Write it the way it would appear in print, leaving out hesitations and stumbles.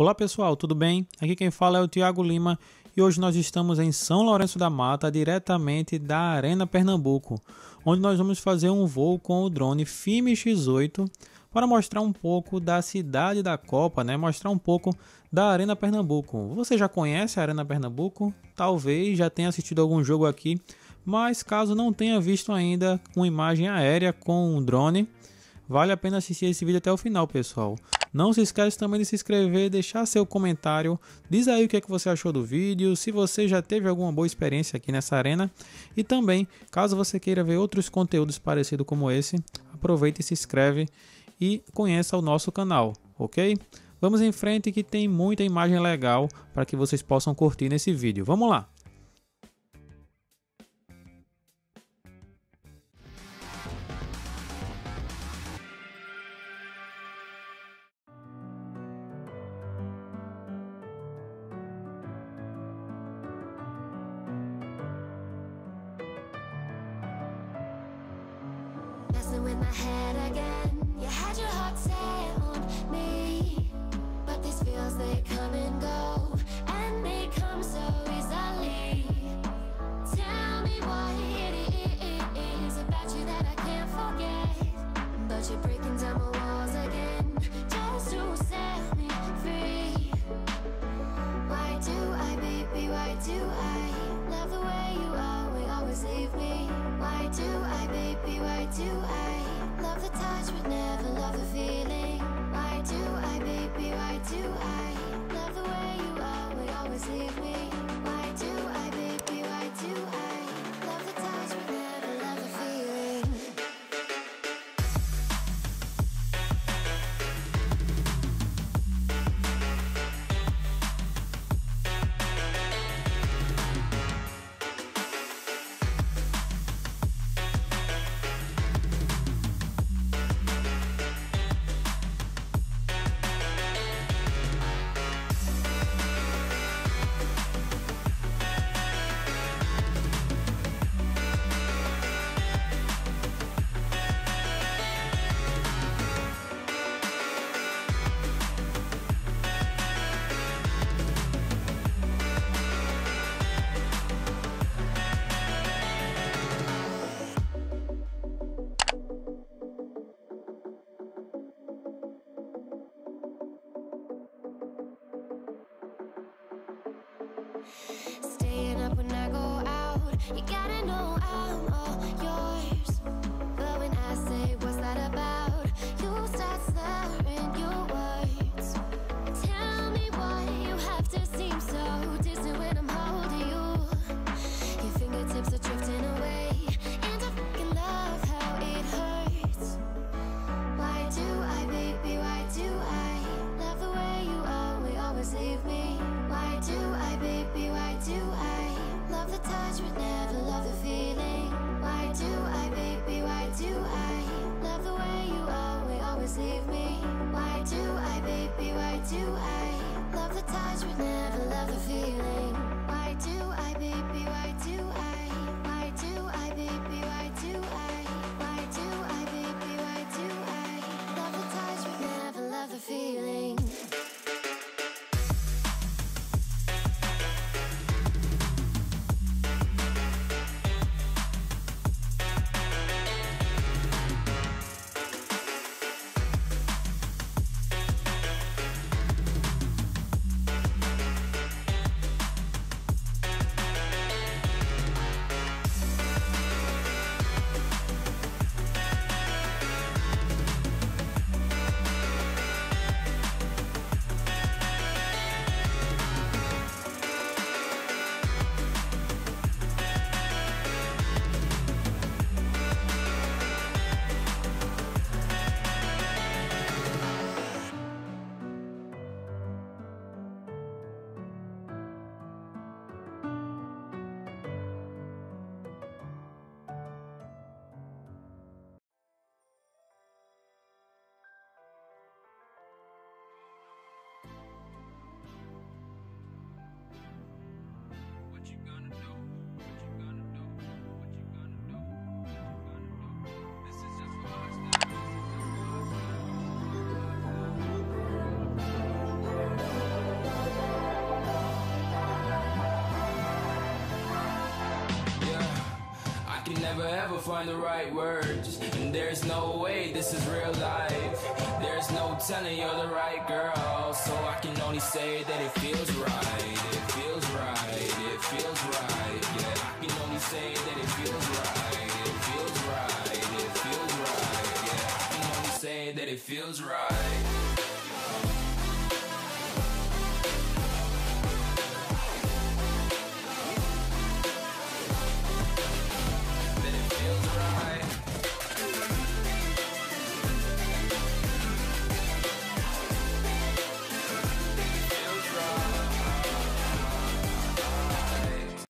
Olá pessoal, tudo bem? Aqui quem fala é o Thiago Lima e hoje nós estamos em São Lourenço da Mata, diretamente da Arena Pernambuco, onde nós vamos fazer um voo com o drone FIME X8 para mostrar um pouco da cidade da Copa, mostrar um pouco da Arena Pernambuco. Você já conhece a Arena Pernambuco? Talvez já tenha assistido algum jogo aqui, mas caso não tenha visto ainda uma imagem aérea com um drone, vale a pena assistir esse vídeo até o final, pessoal. Não se esqueça também de se inscrever, deixar seu comentário, diz aí o que você achou do vídeo, se você já teve alguma boa experiência aqui nessa arena. E também, caso você queira ver outros conteúdos parecidos como esse, aproveita e se inscreve e conheça o nosso canal, ok? Vamos em frente que tem muita imagem legal para que vocês possam curtir nesse vídeo. Vamos lá! Messing with my head again. You had your heart set on me, but these feels, they come and go, and they come so easily. Tell me what it is about you that I can't forget, but you're breaking down my walls again, just to set me free. Why do I, baby, why do I love the way you always leave me? Why do I, baby, why do I love the touch but never love the feeling? Why do I, baby, why do I love the way you always leave me? Why do I, baby, why do I love the touch but never love the feeling? Staying up when I go out, you gotta know I'm all yours. But when I say what's that about, you start slurring your words. Tell me why you have to seem so distant when I'm holding you. Your fingertips are drifting away, and I fucking love how it hurts. Why do I, baby, why do I love the way you always leave me? Why do I, baby, why do I love the touch but never love the feeling? Why do I, baby, why do I love the way you always leave me? Why do I, baby, why do I love the touch but never love the feeling? Why do I, baby, why do why do I, baby, why do why do I, baby, why do I love the touch but never love the feeling? can never ever find the right words, and there's no way this is real life. There's no telling you're the right girl, so I can only say that it feels right. It feels right, it feels right. Yeah, I can only say that it feels right. It feels right, it feels right. Yeah, I can only say that it feels right.